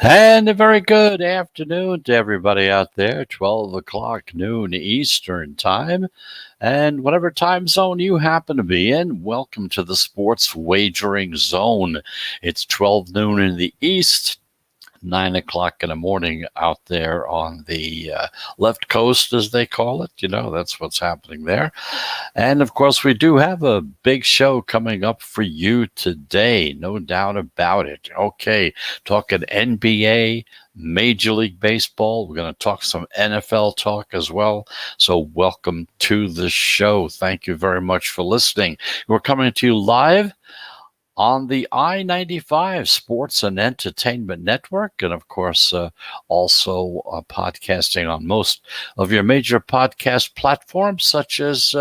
And a very good afternoon to everybody out there. 12 o'clock noon Eastern time. And whatever time zone you happen to be in, welcome to the Sports Wagering Zone. It's 12 noon in the East, 9 o'clock in the morning out there on the left coast, as they call it. That's what's happening there. And of course, we do have a big show coming up for you today, no doubt about it. Okay, talking NBA, Major League Baseball. We're going to talk some NFL talk as well. So, welcome to the show. Thank you very much for listening. We're coming to you live on the I-95 Sports and Entertainment Network, and of course, also podcasting on most of your major podcast platforms, such as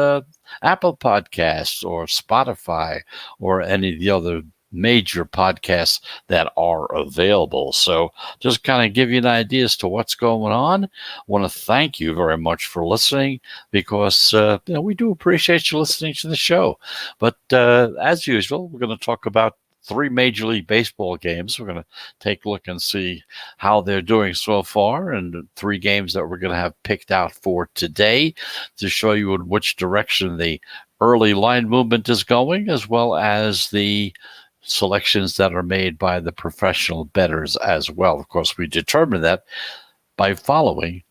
Apple Podcasts or Spotify or any of the other major podcasts that are available. So just kind of give you an idea as to what's going on. I want to thank you very much for listening because we do appreciate you listening to the show. But as usual, we're going to talk about three Major League Baseball games. We're going to take a look and see how they're doing so far, and three games that we're going to have picked out for today to show you in which direction the early line movement is going, as well as the selections that are made by the professional bettors as well. Of course, we determine that by following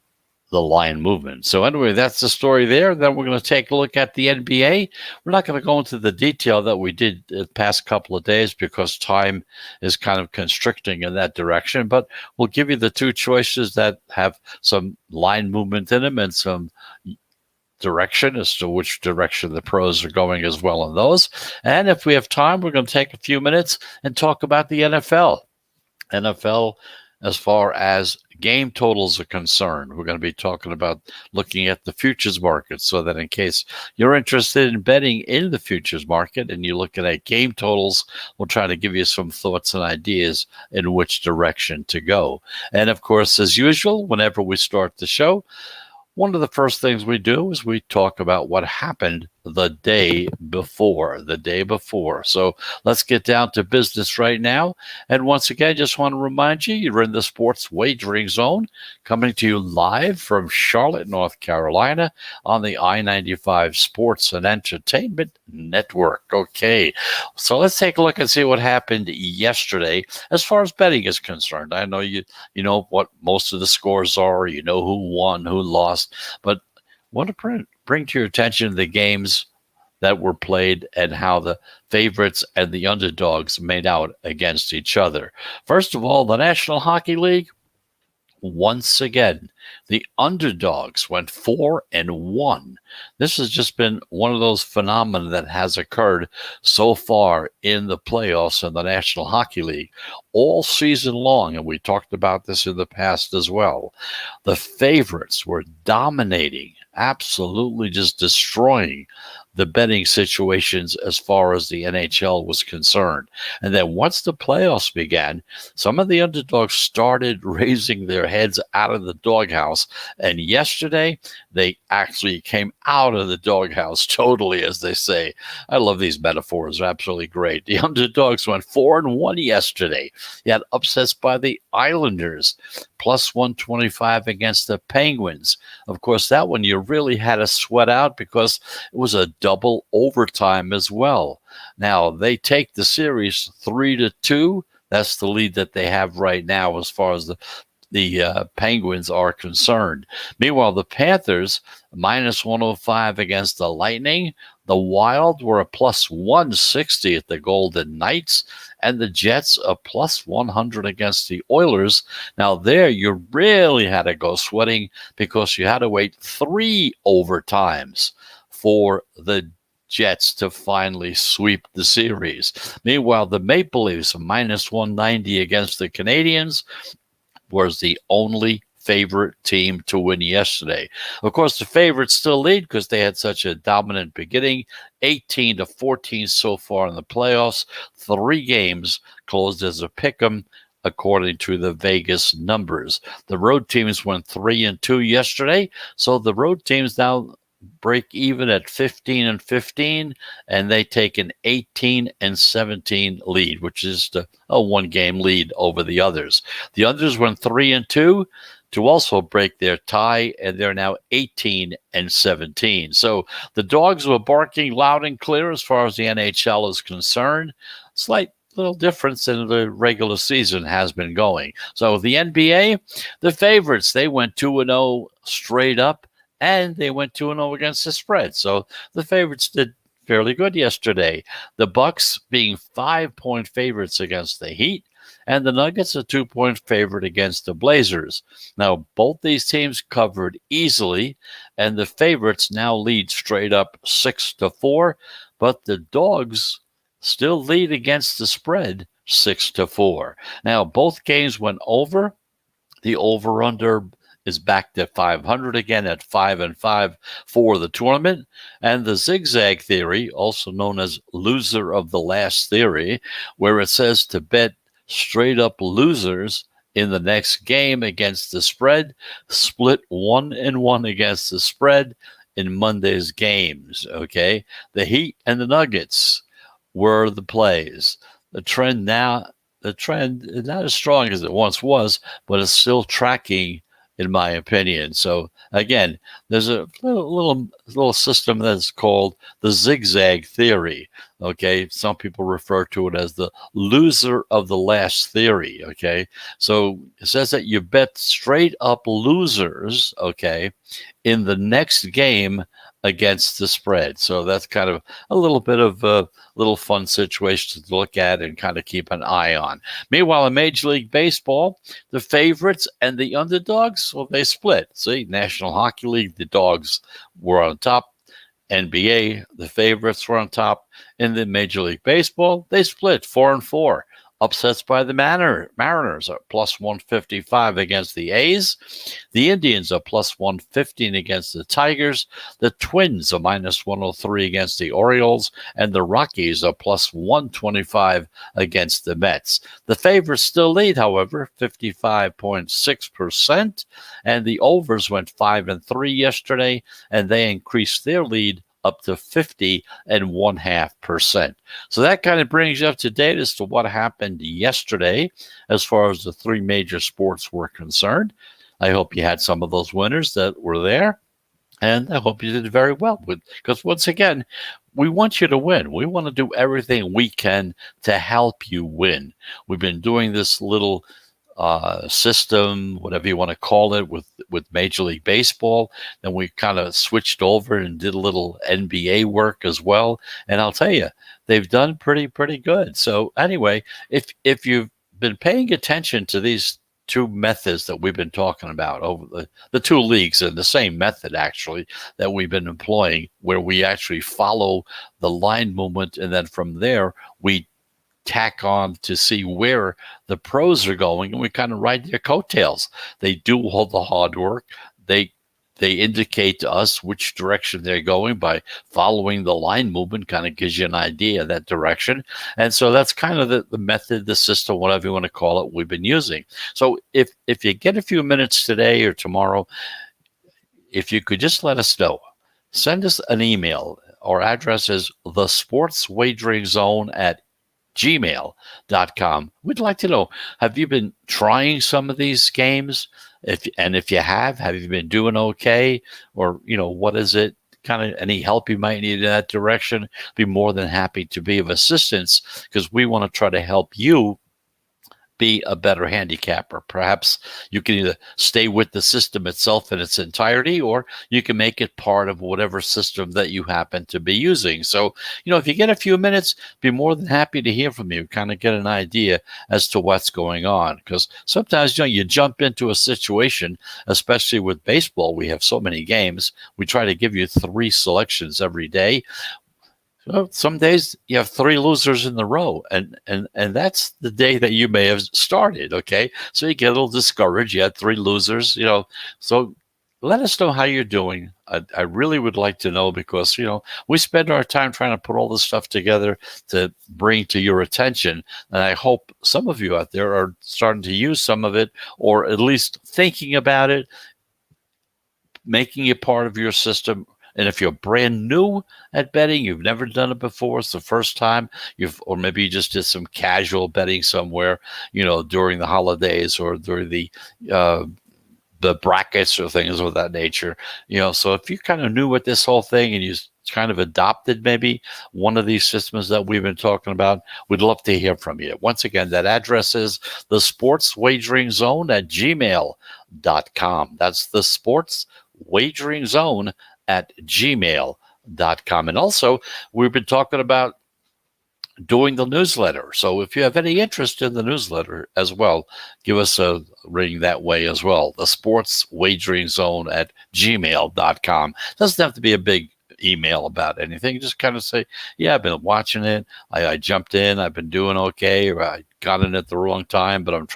the line movement. So anyway, that's the story there. Then we're going to take a look at the NBA. We're not going to go into the detail that we did the past couple of days because time is kind of constricting in that direction, but we'll give you the two choices that have some line movement in them and some direction as to which direction the pros are going as well on those. And if we have time, we're going to take a few minutes and talk about the NFL. NFL, as far as game totals are concerned, we're going to be talking about looking at the futures market, so that in case you're interested in betting in the futures market and you're looking at game totals, we'll try to give you some thoughts and ideas in which direction to go. And of course, as usual, whenever we start the show, one of the first things we do is we talk about what happened the day before. So let's get down to business right now. And once again, I just want to remind you, you're in the Sports Wagering Zone, coming to you live from Charlotte, North Carolina, on the I-95 Sports and Entertainment Network. Okay, so let's take a look and see what happened yesterday as far as betting is concerned. I know you know what most of the scores are, you know who won, who lost, but I want to bring to your attention the games that were played and how the favorites and the underdogs made out against each other. First of all, the National Hockey League, once again, the underdogs went 4-1. This has just been one of those phenomena that has occurred so far in the playoffs in the National Hockey League all season long, and we talked about this in the past as well. The favorites were dominating, absolutely just destroying the betting situations as far as the NHL was concerned. And then once the playoffs began, some of the underdogs started raising their heads out of the doghouse. And yesterday, they actually came out of the doghouse totally, as they say. I love these metaphors. They're absolutely great. The underdogs went 4-1 yesterday. You had upsets by the Islanders, plus 125 against the Penguins. Of course, that one you really had to sweat out because it was a double overtime as well. Now, they take the series 3-2. That's the lead that they have right now as far as the Penguins are concerned. Meanwhile, the Panthers, minus 105 against the Lightning. The Wild were a plus 160 at the Golden Knights, and the Jets a plus 100 against the Oilers. Now there you really had to go sweating because you had to wait 3 overtimes for the Jets to finally sweep the series. Meanwhile, the Maple Leafs, minus 190 against the Canadiens, was the only favorite team to win yesterday. Of course, the favorites still lead because they had such a dominant beginning, 18-14 so far in the playoffs. 3 games closed as a pick'em, according to the Vegas numbers. The road teams went 3-2 yesterday, so the road teams now break even at 15-15, and they take an 18-17 lead, which is a one-game lead over the others. The others went 3-2 to also break their tie, and they're now 18-17. So the dogs were barking loud and clear as far as the NHL is concerned. Slight little difference than the regular season has been going. So the NBA, the favorites, they went 2-0 straight up, and they went 2-0 against the spread. So the favorites did fairly good yesterday. The Bucks being 5-point favorites against the Heat, and the Nuggets a 2-point favorite against the Blazers. Now, both these teams covered easily, and the favorites now lead straight up 6-4, but the dogs still lead against the spread 6-4. Now, both games went over. The over-under is back to 500 again at 5-5 for the tournament. And the zigzag theory, also known as loser of the last theory, where it says to bet straight up losers in the next game against the spread, split 1-1 against the spread in Monday's games. Okay, the Heat and the Nuggets were the plays. The trend not as strong as it once was, but it's still tracking, in my opinion. So again, there's a little system that's called the zigzag theory. Okay, some people refer to it as the loser of the last theory. Okay, so it says that you bet straight up losers, okay, in the next game against the spread. So that's kind of a little bit of a little fun situation to look at and kind of keep an eye on. Meanwhile, in Major League Baseball, the favorites and the underdogs, well, they split. See, National Hockey League, the dogs were on top. NBA, the favorites were on top. In the Major League Baseball, they split 4-4. Upsets by the Mariners are plus 155 against the A's. The Indians are plus 115 against the Tigers. The Twins are minus 103 against the Orioles. And the Rockies are plus 125 against the Mets. The favorites still lead, however, 55.6%. And the overs went 5-3 yesterday, and they increased their lead up to 50.5%. So that kind of brings you up to date as to what happened yesterday as far as the three major sports were concerned. I hope you had some of those winners that were there, and I hope you did very well. Because once again, we want you to win. We want to do everything we can to help you win. We've been doing this little system, whatever you want to call it, with Major League Baseball. Then we kind of switched over and did a little NBA work as well. And I'll tell you, they've done pretty good. So anyway, if you've been paying attention to these two methods that we've been talking about over the two leagues, and the same method actually that we've been employing, where we actually follow the line movement, and then from there we tack on to see where the pros are going, and we kind of ride their coattails. They do all the hard work. They indicate to us which direction they're going by following the line movement. Kind of gives you an idea of that direction. And so that's kind of the method, the system, whatever you want to call it, we've been using. So if you get a few minutes today or tomorrow, if you could just let us know, send us an email. Our address is thesportswageringzone@gmail.com. We'd like to know, have you been trying some of these games? If you have you been doing okay? Or, what is it? Kind of any help you might need in that direction? Be more than happy to be of assistance, because we want to try to help you be a better handicapper. Perhaps you can either stay with the system itself in its entirety, or you can make it part of whatever system that you happen to be using. So, if you get a few minutes, be more than happy to hear from you, kind of get an idea as to what's going on. Because sometimes, you jump into a situation, especially with baseball, we have so many games. We try to give you 3 selections every day. Well, some days you have 3 losers in a row, and that's the day that you may have started, okay? So you get a little discouraged. You had 3 losers, So let us know how you're doing. I really would like to know, because, we spend our time trying to put all this stuff together to bring to your attention. And I hope some of you out there are starting to use some of it, or at least thinking about it, making it part of your system, And if you're brand new at betting, you've never done it before, it's the first time, or maybe you just did some casual betting somewhere, during the holidays or during the brackets or things of that nature. So if you kind of knew what this whole thing and you kind of adopted maybe one of these systems that we've been talking about, we'd love to hear from you. Once again, that address is the Sports Wagering Zone at gmail.com. That's the Sports Wagering Zone at gmail.com. And also, we've been talking about doing the newsletter. So if you have any interest in the newsletter as well, give us a ring that way as well. The Sports Wagering Zone at gmail.com. Doesn't have to be a big email about anything. Just kind of say, yeah, I've been watching it. I jumped in. I've been doing okay. Or I got in at the wrong time, but I'm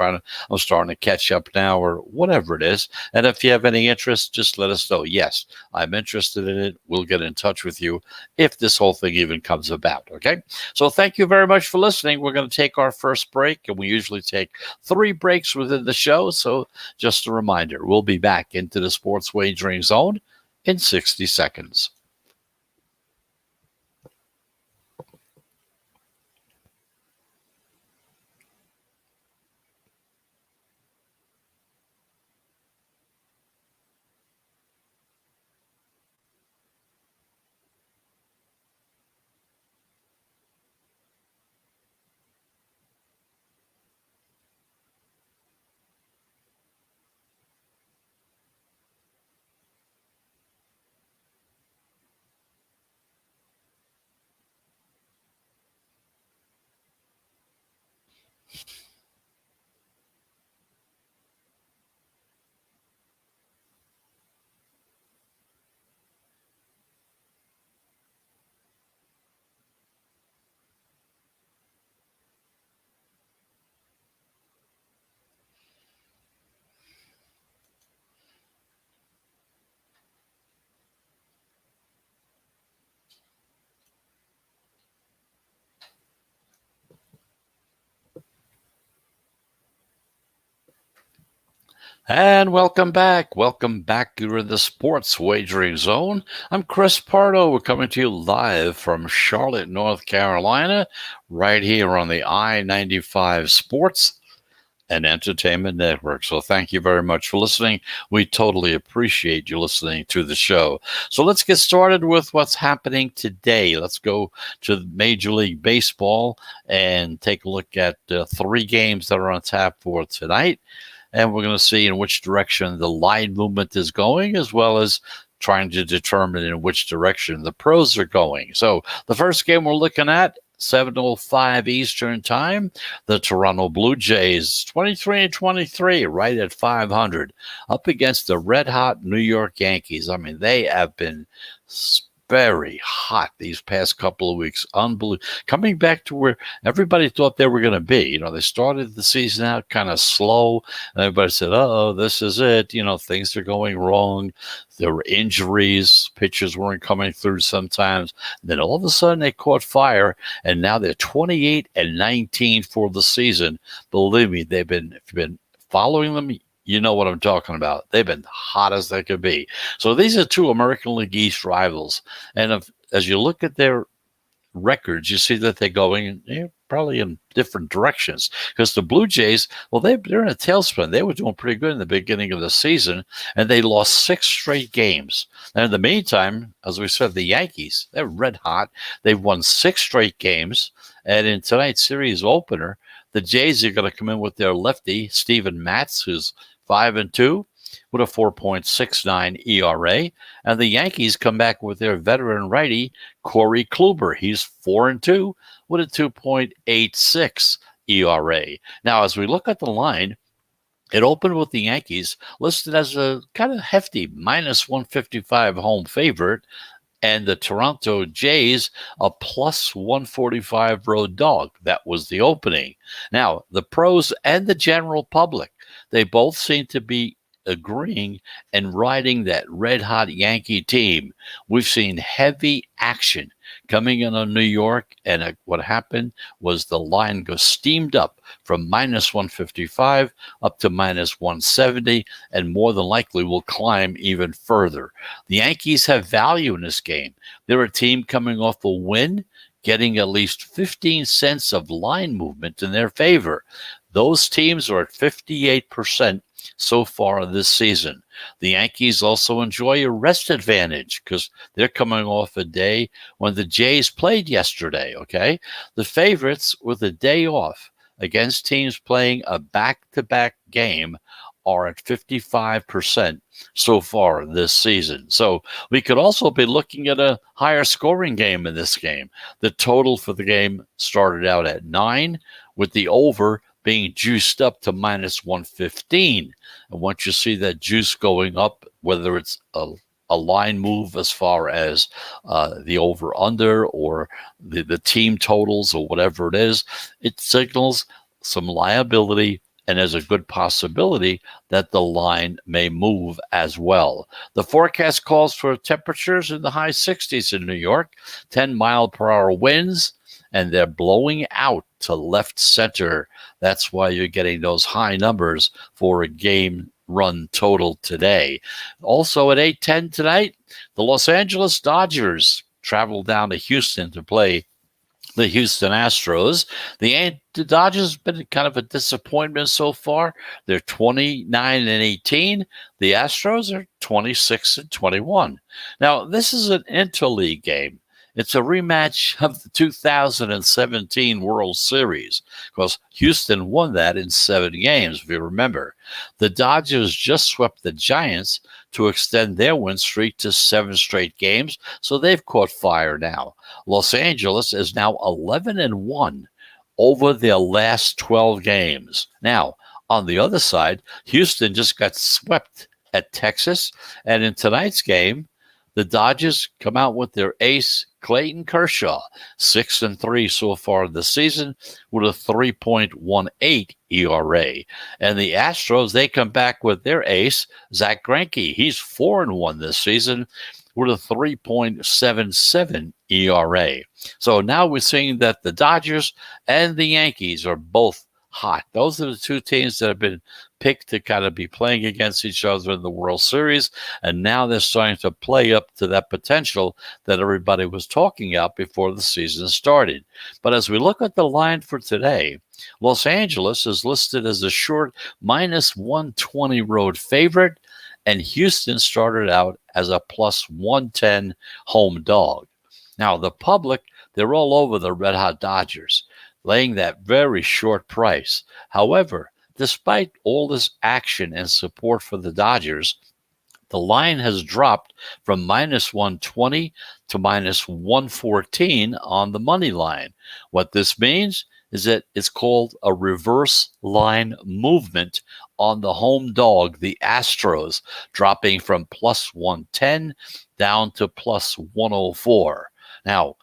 starting to catch up now, or whatever it is. And if you have any interest, just let us know. Yes, I'm interested in it. We'll get in touch with you if this whole thing even comes about. Okay. So thank you very much for listening. We're going to take our first break, and we usually take 3 breaks within the show. So just a reminder, we'll be back into the Sports Wagering Zone in 60 seconds. And welcome back. Welcome back. You're in the Sports Wagering Zone. I'm Chris Pardo. We're coming to you live from Charlotte, North Carolina, right here on the I-95 Sports and Entertainment Network. So thank you very much for listening. We totally appreciate you listening to the show. So let's get started with what's happening today. Let's go to Major League Baseball and take a look at 3 games that are on tap for tonight. And we're going to see in which direction the line movement is going, as well as trying to determine in which direction the pros are going. So the first game we're looking at, 7:05 Eastern Time, the Toronto Blue Jays, 23-23, right at 500, up against the red-hot New York Yankees. I mean, they have been very hot these past couple of weeks. Unbelievable. Coming back to where everybody thought they were going to be. They started the season out kind of slow. And everybody said, oh, this is it. Things are going wrong. There were injuries. Pitchers weren't coming through sometimes. Then all of a sudden they caught fire, and now they're 28-19 for the season. Believe me, if you've been following them, you know what I'm talking about. They've been hot as they could be. So these are 2 American League East rivals. And as you look at their records, you see that they're going probably in different directions. Because the Blue Jays, well, they're in a tailspin. They were doing pretty good in the beginning of the season, and they lost 6 straight games. And in the meantime, as we said, the Yankees, they're red hot. They've won 6 straight games. And in tonight's series opener, the Jays are going to come in with their lefty, Steven Matz, who's 5-2 with a 4.69 ERA. And the Yankees come back with their veteran righty, Corey Kluber. He's 4-2 with a 2.86 ERA. Now, as we look at the line, it opened with the Yankees listed as a kind of hefty -155 home favorite, and the Toronto Jays a +145 road dog. That was the opening. Now, the pros and the general public, they both seem to be agreeing and riding that red-hot Yankee team. We've seen heavy action coming in on New York, and what happened was the line goes steamed up from minus 155 up to minus 170, and more than likely will climb even further. The Yankees have value in this game. They're a team coming off a win, getting at least 15 cents of line movement in their favor. Those teams are at 58% so far this season. The Yankees also enjoy a rest advantage because they're coming off a day when the Jays played yesterday, okay? The favorites with a day off against teams playing a back-to-back game are at 55% so far this season. So we could also be looking at a higher scoring game in this game. The total for the game started out at 9, with the over being juiced up to minus 115. And once you see that juice going up, whether it's a line move as far as the over-under or the team totals or whatever it is, it signals some liability, and there's a good possibility that the line may move as well. The forecast calls for temperatures in the high 60s in New York, 10-mile-per-hour winds, and they're blowing out to left center. That's why you're getting those high numbers for a game run total today. Also at 8:10 tonight, the Los Angeles Dodgers travel down to Houston to play the Houston Astros. The Dodgers have been kind of a disappointment so far. They're 29-18. The Astros are 26-21. Now, this is an interleague game. It's a rematch of the 2017 World Series because Houston won that in 7 games, if you remember. The Dodgers just swept the Giants to extend their win streak to 7 straight games, so they've caught fire now. Los Angeles is now 11-1 over their last 12 games. Now, on the other side, Houston just got swept at Texas, and in tonight's game, the Dodgers come out with their ace, Clayton Kershaw, 6-3 so far this season with a 3.18 ERA. And the Astros, they come back with their ace, Zach Greinke. He's 4-1 this season with a 3.77 ERA. So now we're seeing that the Dodgers and the Yankees are both hot. Those are the two teams that have been picked to kind of be playing against each other in the World Series, and now they're starting to play up to that potential that everybody was talking about before the season started. But as we look at the line for today, Los Angeles is listed as a short minus 120 road favorite, and Houston started out as a plus 110 home dog. Now, the public, they're all over the Red Hot Dodgers, laying that very short price. However, despite all this action and support for the Dodgers, the line has dropped from minus 120 to minus 114 on the money line. What this means is that it's called a reverse line movement on the home dog, the Astros, dropping from plus 110 down to plus 104. Now,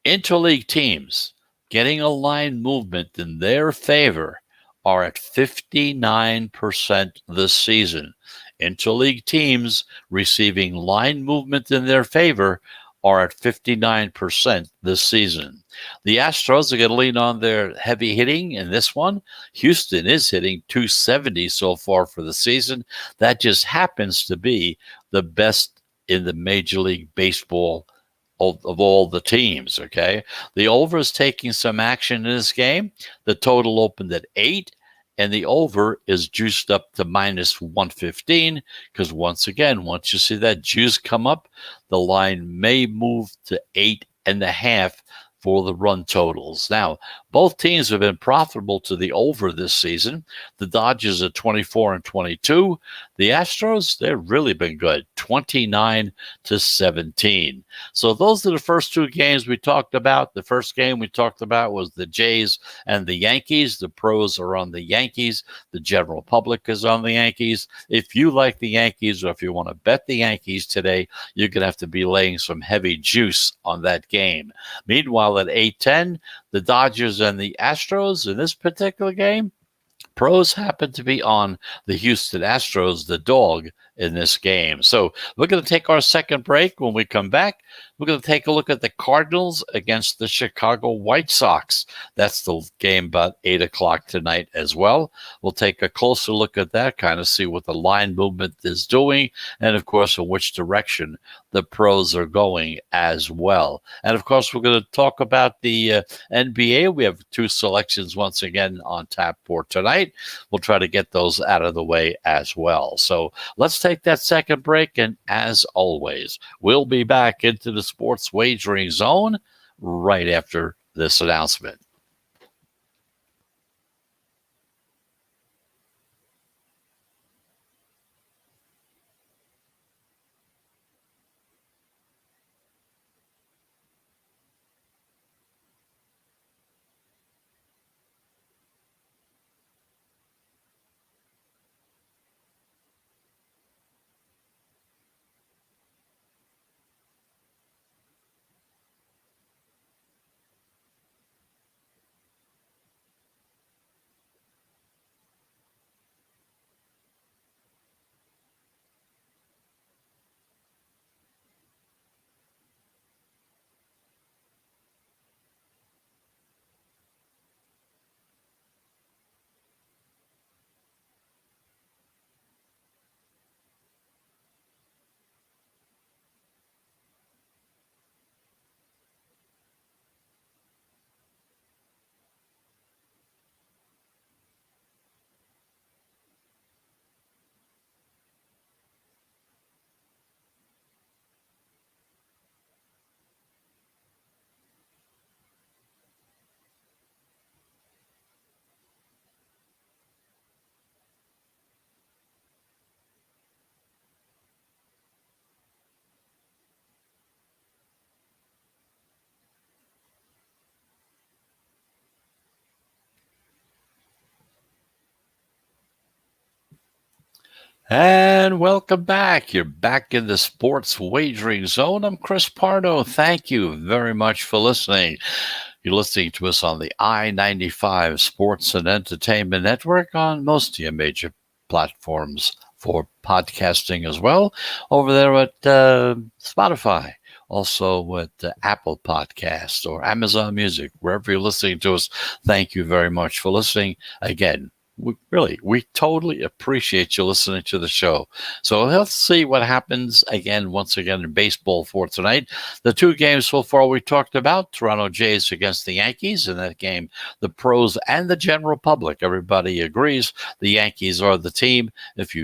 interleague teams getting a line movement in their favor are at 59% this season. Interleague teams receiving line movement in their favor are at 59% this season. The Astros are going to lean on their heavy hitting in this one. Houston is hitting 270 so far for the season. That just happens to be the best in the Major League Baseball of all the teams, okay? The over is taking some action in this game. The total opened at 8, and the over is juiced up to minus 115 because, once again, once you see that juice come up, the line may move to 8.5 for the run totals. Now, both teams have been profitable to the over this season. The Dodgers are 24-22. The Astros, they've really been good, 29-17. So those are the first 2 games we talked about. The first game we talked about was the Jays and the Yankees. The pros are on the Yankees. The general public is on the Yankees. If you like the Yankees, or if you want to bet the Yankees today, you're going to have to be laying some heavy juice on that game. Meanwhile, at 8:10, the Dodgers and the Astros in this particular game, pros happen to be on the Houston Astros, the dog, in this game. So we're going to take our second break. When we come back, we're going to take a look at the Cardinals against the Chicago White Sox. That's the game about 8 o'clock tonight as well. We'll take a closer look at that, kind of see what the line movement is doing, and of course, in which direction the pros are going as well. And of course, we're going to talk about the NBA. We have 2 selections once again on tap for tonight. We'll try to get those out of the way as well. So let's take that second break. And as always, we'll be back into the sports wagering zone right after this announcement. And welcome back. You're back in the sports wagering zone. I'm Chris Pardo. Thank you very much for listening. You're listening to us on the I-95 Sports and Entertainment Network on most of your major platforms for podcasting as well. Over there at Spotify, also at Apple Podcasts or Amazon Music, wherever you're listening to us. Thank you very much for listening. Again, we totally appreciate you listening to the show. So let's see what happens once again in baseball for tonight. The 2 games so far we talked about, Toronto Jays against the Yankees. In that game, the pros and the general public, everybody agrees the Yankees are the team. If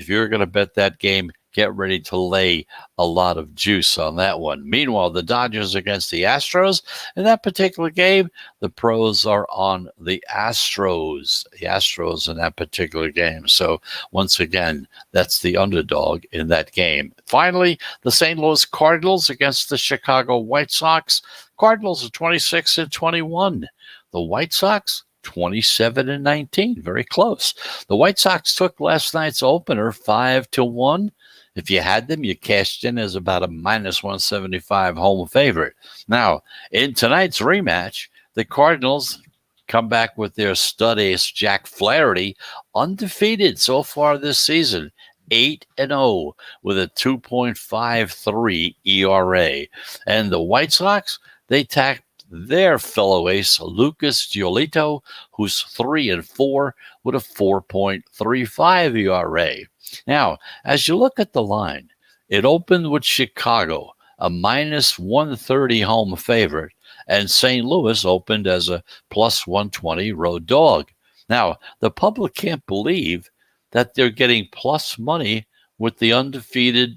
you're going to bet that game, get ready to lay a lot of juice on that one. Meanwhile, the Dodgers against the Astros. In that particular game, the pros are on the Astros. The Astros in that particular game. So once again, that's the underdog in that game. Finally, the St. Louis Cardinals against the Chicago White Sox. Cardinals are 26-21. The White Sox 27-19. Very close. The White Sox took last night's opener 5-1. If you had them, you cashed in as about a -175 home favorite. Now, in tonight's rematch, the Cardinals come back with their stud ace, Jack Flaherty, undefeated so far this season, 8-0 with a 2.53 ERA. And the White Sox, they tacked their fellow ace, Lucas Giolito, who's 3-4 with a 4.35 ERA. Now, as you look at the line, it opened with Chicago, a -130 home favorite, and St. Louis opened as a +120 road dog. Now, the public can't believe that they're getting plus money with the undefeated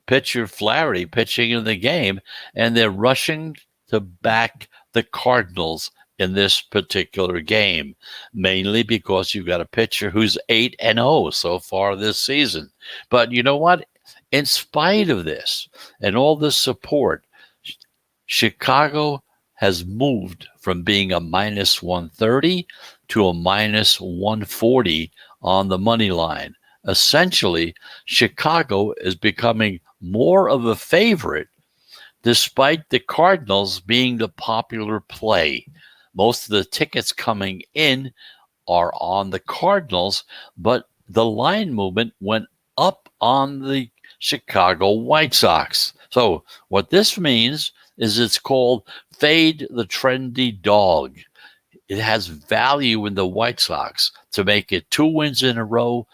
pitcher Flaherty pitching in the game, and they're rushing to back the Cardinals in this particular game, mainly because you've got a pitcher who's 8-0 so far this season. But you know what? In spite of this and all this support, Chicago has moved from being a -130 to a -140 on the money line. Essentially, Chicago is becoming more of a favorite despite the Cardinals being the popular play. Most of the tickets coming in are on the Cardinals, but the line movement went up on the Chicago White Sox. So what this means is it's called fade the trendy dog. It has value in the White Sox to make it 2 wins in a row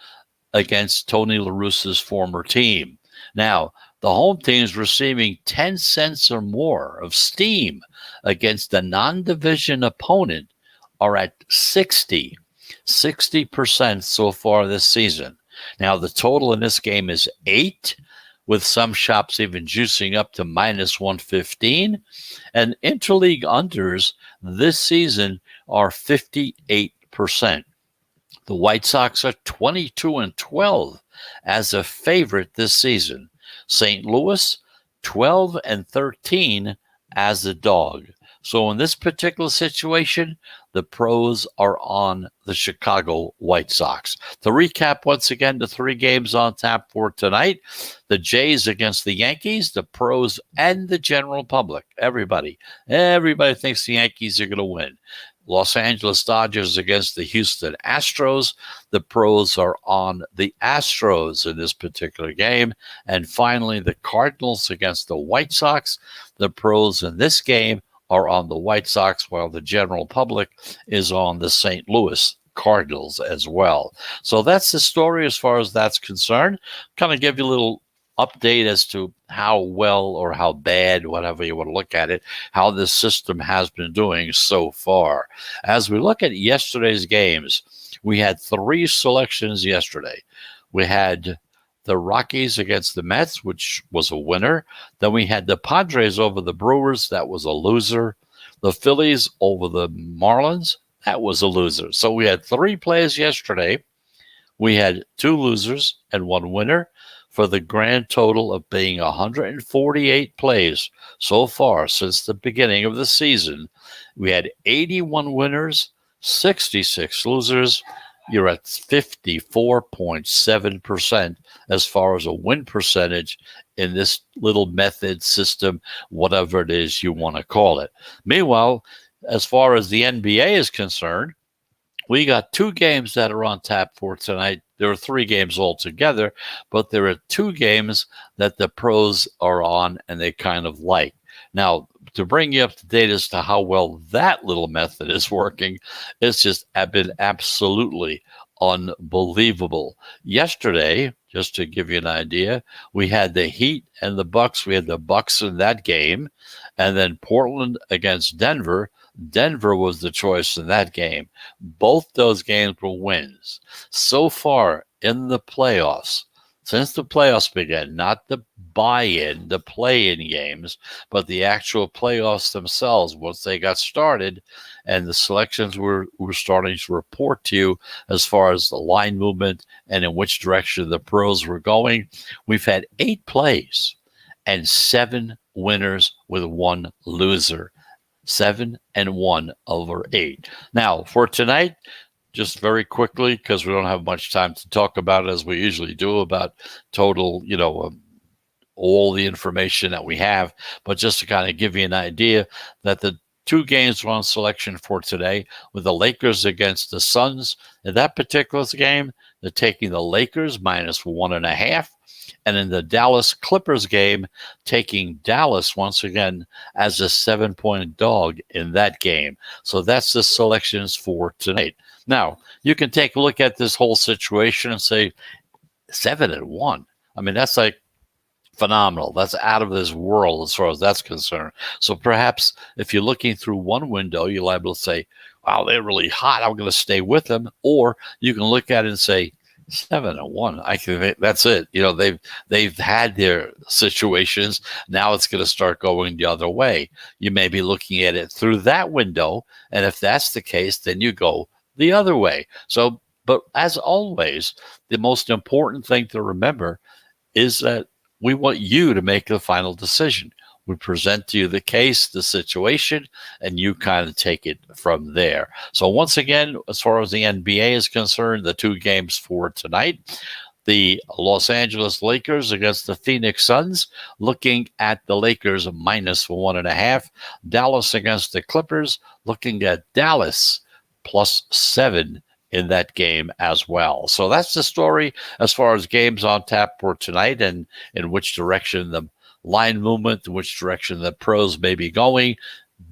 against Tony La Russa's former team. Now, the home team is receiving 10 cents or more of steam against a non-division opponent are at 60% so far this season. Now, the total in this game is 8, with some shops even juicing up to minus 115. And interleague unders this season are 58%. The White Sox are 22-12 as a favorite this season. St. Louis, 12-13 as a dog. So in this particular situation, the pros are on the Chicago White Sox. To recap once again, the 3 games on tap for tonight: the Jays against the Yankees, the pros and the general public. Everybody thinks the Yankees are going to win. Los Angeles Dodgers against the Houston Astros. The pros are on the Astros in this particular game. And finally, the Cardinals against the White Sox. The pros in this game are on the White Sox, while the general public is on the St. Louis Cardinals as well. So that's the story as far as that's concerned. Kind of give you a little update as to how well or how bad, whatever you want to look at it, how this system has been doing so far. As we look at yesterday's games, we had 3 selections yesterday. We had the Rockies against the Mets, which was a winner. Then we had the Padres over the Brewers. That was a loser. The Phillies over the Marlins. That was a loser. So we had 3 plays yesterday. We had 2 losers and 1 winner, for the grand total of being 148 plays so far since the beginning of the season. We had 81 winners, 66 losers. You're at 54.7% as far as a win percentage in this little method system, whatever it is you want to call it. Meanwhile, as far as the NBA is concerned, we got 2 games that are on tap for tonight. There are 3 games altogether, but there are 2 games that the pros are on and they kind of like. Now, to bring you up to date as to how well that little method is working, it's just been absolutely unbelievable. Yesterday, just to give you an idea, we had the Heat and the Bucks. We had the Bucks in that game, and then Portland against Denver. Denver was the choice in that game. Both those games were wins. So far in the playoffs, since the playoffs began, not the buy-in, the play-in games, but the actual playoffs themselves, once they got started and the selections were starting to report to you as far as the line movement and in which direction the pros were going, we've had 8 plays and 7 winners with 1 loser. 7-1 over 8. Now, for tonight, just very quickly, because we don't have much time to talk about it as we usually do about total, all the information that we have, but just to kind of give you an idea that the 2 games were on selection for today with the Lakers against the Suns. In that particular game, they're taking the Lakers minus 1.5. And in the Dallas Clippers game, taking Dallas once again as a 7-point dog in that game. So that's the selections for tonight. Now, you can take a look at this whole situation and say 7-1. I mean, that's like phenomenal. That's out of this world as far as that's concerned. So perhaps if you're looking through one window, you're liable to say, wow, they're really hot. I'm going to stay with them. Or you can look at it and say, 7-1. I think that's it. They've had their situations. Now it's going to start going the other way. You may be looking at it through that window, and if that's the case, then you go the other way. So, but as always, the most important thing to remember is that we want you to make the final decision. We present to you the case, the situation, and you kind of take it from there. So once again, as far as the NBA is concerned, the 2 games for tonight, the Los Angeles Lakers against the Phoenix Suns, looking at the Lakers minus 1.5. Dallas against the Clippers, looking at Dallas plus 7 in that game as well. So that's the story as far as games on tap for tonight and in which direction the line movement, which direction the pros may be going.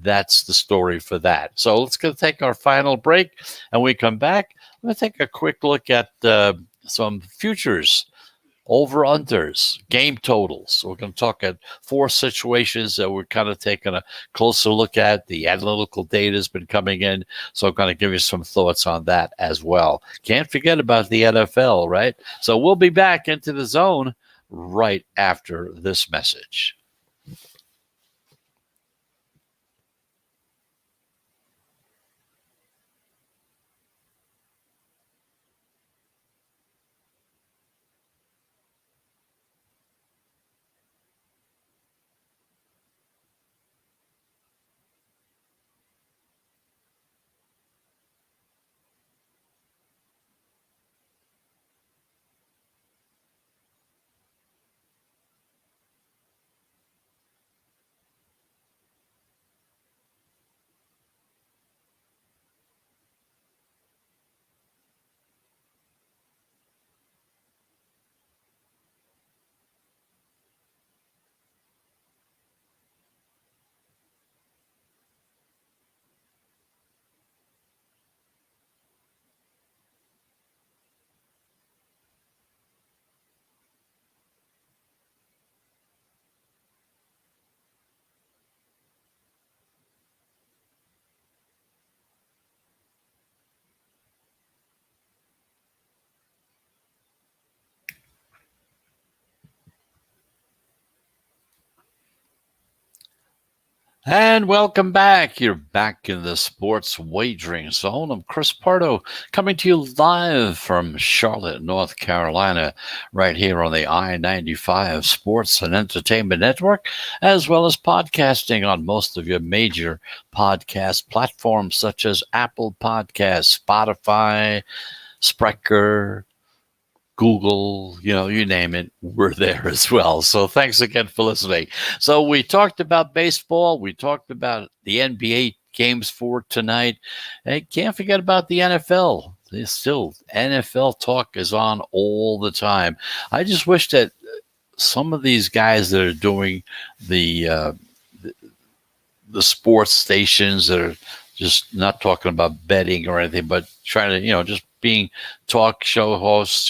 That's the story for that. So let's go take our final break, and we come back. I'm going to take a quick look at some futures, over-unders, game totals. We're going to talk at 4 situations that we're kind of taking a closer look at. The analytical data has been coming in, so I'm going to give you some thoughts on that as well. Can't forget about the NFL, right? So we'll be back into the zone right after this message. And welcome back. You're back in the sports wagering zone. I'm Chris Pardo, coming to you live from Charlotte, North Carolina, right here on the I-95 Sports and Entertainment Network, as well as podcasting on most of your major podcast platforms such as Apple Podcasts, Spotify, Spreaker, Google, you name it, we're there as well. So thanks again for listening. So we talked about baseball. We talked about the NBA games for tonight. And can't forget about the NFL. There's still NFL talk is on all the time. I just wish that some of these guys that are doing the sports stations that are just not talking about betting or anything, but trying to, just being talk show hosts,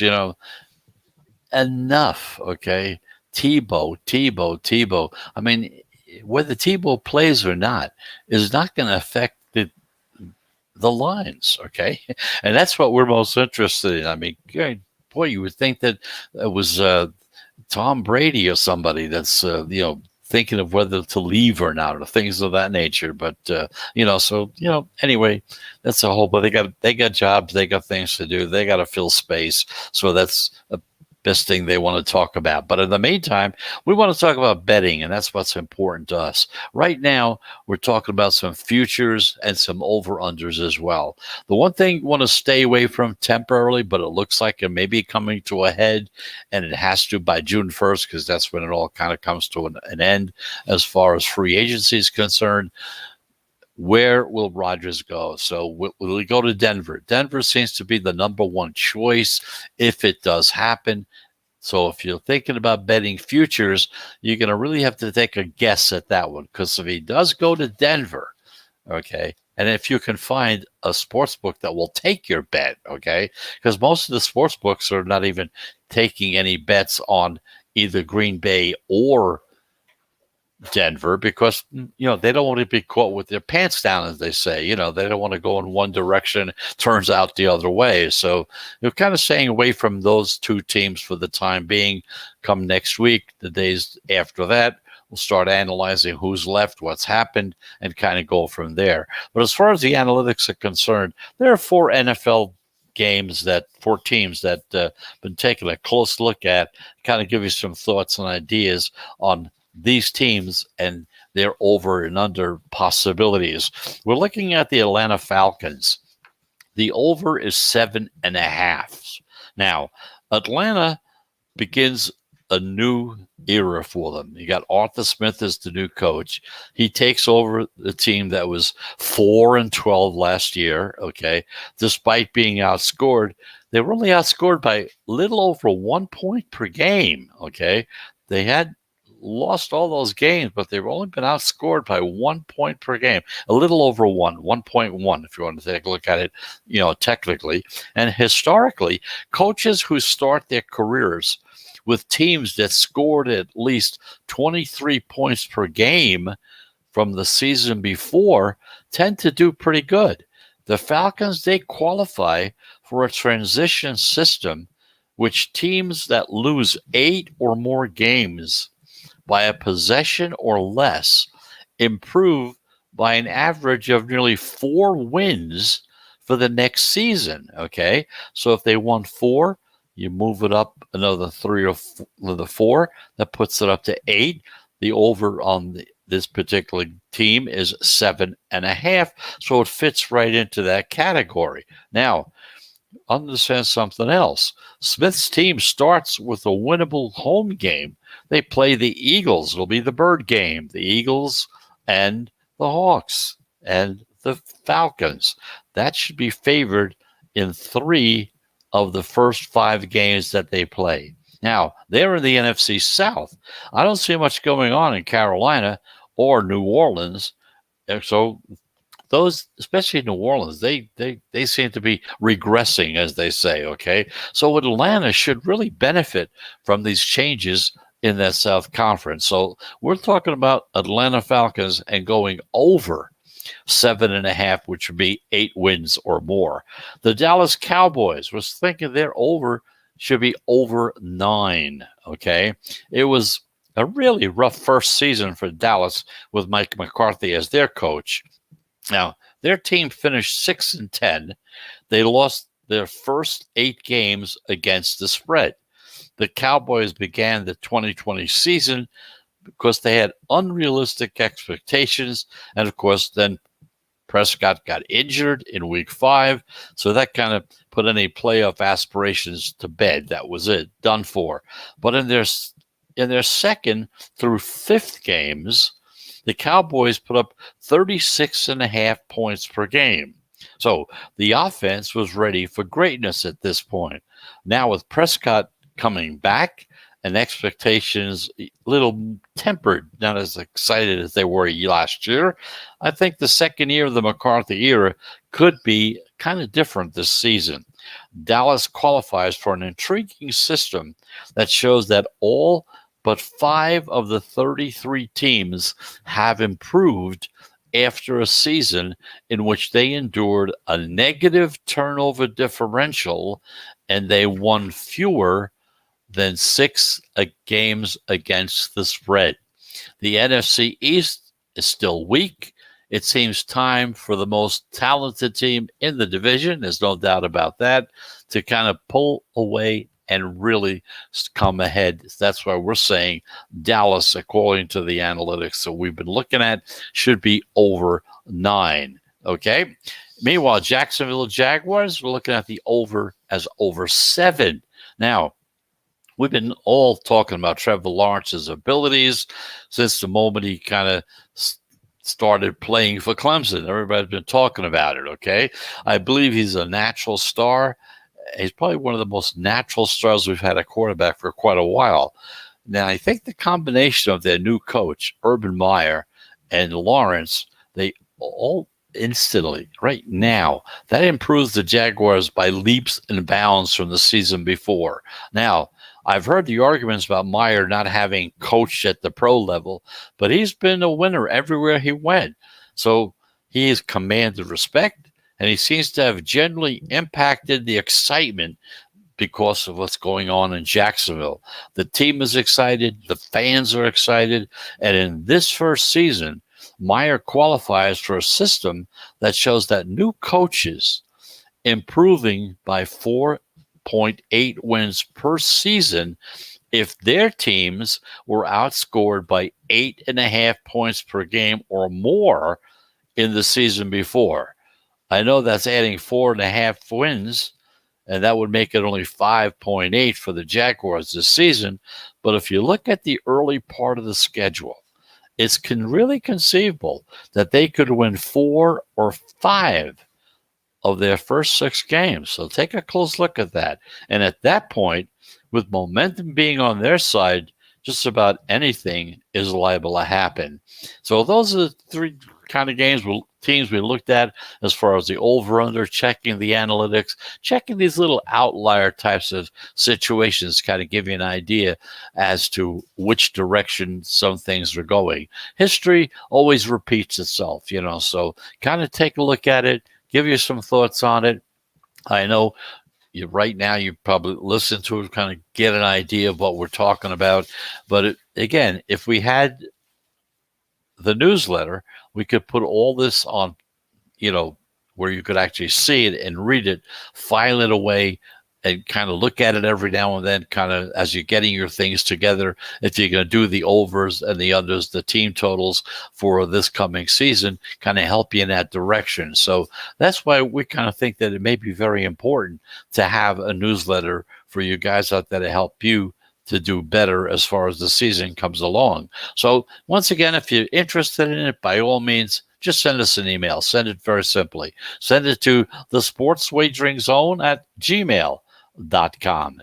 enough, okay? Tebow. I mean, whether Tebow plays or not is not going to affect the lines, okay? And that's what we're most interested in. I mean, boy, you would think that it was Tom Brady or somebody that's, thinking of whether to leave or not, or things of that nature. But anyway, that's a whole. But they got jobs, they got things to do, they got to fill space. So that's a best thing they want to talk about. But in the meantime, we want to talk about betting, and that's what's important to us. Right now, we're talking about some futures and some over-unders as well. The one thing you want to stay away from temporarily, but it looks like it may be coming to a head, and it has to by June 1st, because that's when it all kind of comes to an end as far as free agency is concerned. Where will Rodgers go? So will he go to Denver? Denver seems to be the number one choice if it does happen. So if you're thinking about betting futures, you're going to really have to take a guess at that one, because if he does go to Denver, okay, and if you can find a sports book that will take your bet, okay, because most of the sports books are not even taking any bets on either Green Bay or Denver, because they don't want to be caught with their pants down, as they say. They don't want to go in one direction, turns out the other way. So you're kind of staying away from those two teams for the time being. Come next week, the days after that, we'll start analyzing who's left, what's happened, and kind of go from there. But as far as the analytics are concerned, there are 4 NFL teams that been taking a close look at, kind of give you some thoughts and ideas on these teams and their over and under possibilities. We're looking at the Atlanta Falcons. The over is 7.5. Now, Atlanta begins a new era for them. You got Arthur Smith as the new coach. He takes over the team that was 4-12 last year, okay? Despite being outscored, they were only outscored by little over 1 point per game, okay? They had lost all those games, but they've only been outscored by 1 point per game, a little over 1.1, if you want to take a look at it, technically. And historically, coaches who start their careers with teams that scored at least 23 points per game from the season before tend to do pretty good. The Falcons, they qualify for a transition system which teams that lose 8 or more games by a possession or less improve by an average of nearly 4 wins for the next season, okay? So if they won 4, you move it up another 3 or 4. That puts it up to 8. The over on this particular team is 7.5, so it fits right into that category. Now, understand something else. Smith's team starts with a winnable home game. They play the Eagles. It'll be the bird game. The Eagles and the Hawks and the Falcons. That should be favored in 3 of the first 5 games that they play. Now, they're in the NFC South. I don't see much going on in Carolina or New Orleans. So those, especially New Orleans, they seem to be regressing, as they say, okay? So Atlanta should really benefit from these changes in that South Conference. So we're talking about Atlanta Falcons and going over 7.5, which would be 8 wins or more. The Dallas Cowboys was thinking their over should be over 9, okay? It was a really rough first season for Dallas with Mike McCarthy as their coach. Now, their team finished 6-10. They lost their first 8 games against the spread. The Cowboys began the 2020 season because they had unrealistic expectations, and of course, then Prescott got injured in week 5, so that kind of put any playoff aspirations to bed. That was it, done for. But in their second through 5th games, the Cowboys put up 36.5 points per game. So the offense was ready for greatness at this point. Now with Prescott coming back and expectations a little tempered, not as excited as they were last year, I think the second year of the McCarthy era could be kind of different this season. Dallas qualifies for an intriguing system that shows that all but 5 of the 33 teams have improved after a season in which they endured a negative turnover differential and they won fewer than 6 games against the spread. The NFC East is still weak. It seems time for the most talented team in the division, there's no doubt about that, to kind of pull away and really come ahead. That's why we're saying Dallas, according to the analytics that we've been looking at, should be over 9. Okay. Meanwhile, Jacksonville Jaguars, we're looking at the over as over 7. Now, we've been all talking about Trevor Lawrence's abilities since the moment he kind of started playing for Clemson. Everybody's been talking about it, okay? I believe he's a natural star. He's probably one of the most natural stars we've had at quarterback for quite a while. Now, I think the combination of their new coach, Urban Meyer, and Lawrence, they all instantly, right now, that improves the Jaguars by leaps and bounds from the season before. Now, I've heard the arguments about Meyer not having coached at the pro level, but he's been a winner everywhere he went. So he has commanded respect, and he seems to have generally impacted the excitement because of what's going on in Jacksonville. The team is excited, the fans are excited, and in this first season, Meyer qualifies for a system that shows that new coaches improving by 4.8 wins per season if their teams were outscored by 8.5 points per game or more in the season before. I know that's adding 4.5 wins, and that would make it only 5.8 for the Jaguars this season. But if you look at the early part of the schedule, it's really conceivable that they could win 4 or 5 of their first 6 games. So take a close look at that. And at that point, with momentum being on their side, just about anything is liable to happen. So those are the three kind of teams we looked at as far as the over-under, checking the analytics, checking these little outlier types of situations, kind of give you an idea as to which direction some things are going. History always repeats itself, so kind of take a look at it, give you some thoughts on it. I know right now you probably listen to it, kind of get an idea of what we're talking about. But again, if we had the newsletter, we could put all this on, where you could actually see it and read it, file it away, and kind of look at it every now and then, kind of as you're getting your things together. If you're going to do the overs and the unders, the team totals for this coming season, kind of help you in that direction. So that's why we kind of think that it may be very important to have a newsletter for you guys out there to help you to do better as far as the season comes along. So once again, if you're interested in it, by all means, just send us an email. Send it very simply. Send it to the Sports Wagering Zone at gmail.com.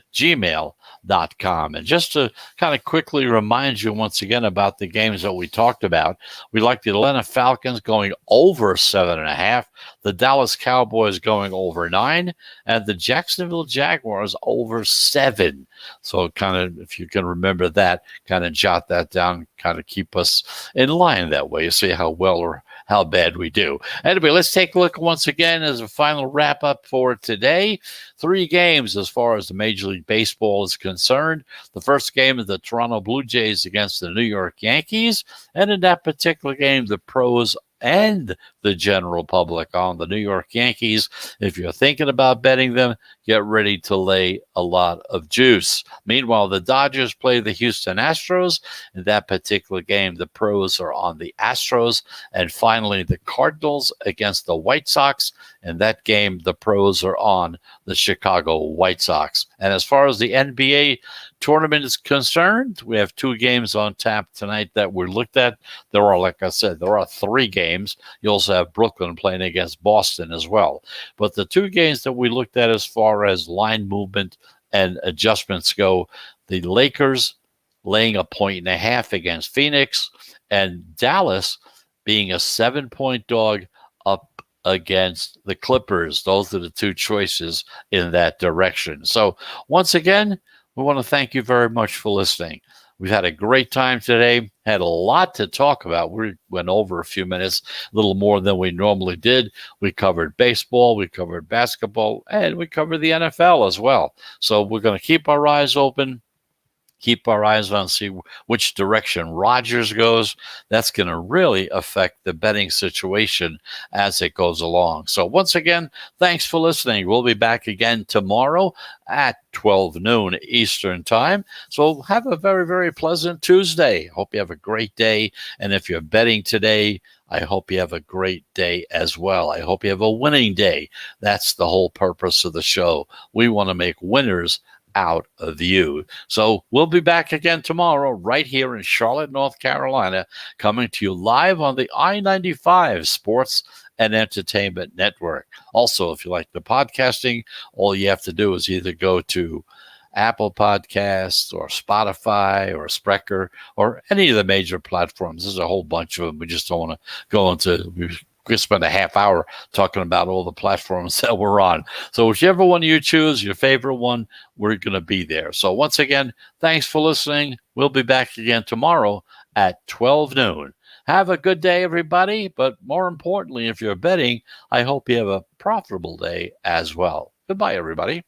And just to kind of quickly remind you once again about the games that we talked about, we like the Atlanta Falcons going over 7.5, the Dallas Cowboys going over 9, and the Jacksonville Jaguars over 7. So kind of, if you can remember that, kind of jot that down, kind of keep us in line that way, see how well or how bad we do. Anyway, let's take a look once again as a final wrap up for today. 3 games as far as the Major League Baseball is concerned. The first game is the Toronto Blue Jays against the New York Yankees. And in that particular game, the pros and the general public on the New York Yankees. If you're thinking about betting them, get ready to lay a lot of juice. Meanwhile, the Dodgers play the Houston Astros. In that particular game, the pros are on the Astros. And finally, the Cardinals against the White Sox. In that game, the pros are on the Chicago White Sox. And as far as the NBA tournament is concerned, we have 2 games on tap tonight that we looked at. There are, like I said, 3 games. You also have Brooklyn playing against Boston as well. But the 2 games that we looked at as far as line movement and adjustments go, the Lakers laying 1.5 against Phoenix, and Dallas being a 7-point dog up against the Clippers. Those are the 2 choices in that direction. So once again, we want to thank you very much for listening. We've had a great time today, had a lot to talk about. We went over a few minutes, a little more than we normally did. We covered baseball, we covered basketball, and we covered the NFL as well. So we're going to keep our eyes open, keep our eyes on, see which direction Rodgers goes. That's going to really affect the betting situation as it goes along. So once again, thanks for listening. We'll be back again tomorrow at 12 noon Eastern time. So have a very, very pleasant Tuesday. Hope you have a great day. And if you're betting today, I hope you have a great day as well. I hope you have a winning day. That's the whole purpose of the show. We want to make winners out of you. So we'll be back again tomorrow right here in Charlotte, North Carolina, coming to you live on the I-95 Sports and Entertainment Network. Also, if you like the podcasting, all you have to do is either go to Apple Podcasts or Spotify or Spreaker or any of the major platforms. There's a whole bunch of them. We just don't want to go into... We could spend a half hour talking about all the platforms that we're on. So whichever one you choose, your favorite one, we're going to be there. So once again, thanks for listening. We'll be back again tomorrow at 12 noon. Have a good day, everybody. But more importantly, if you're betting, I hope you have a profitable day as well. Goodbye, everybody.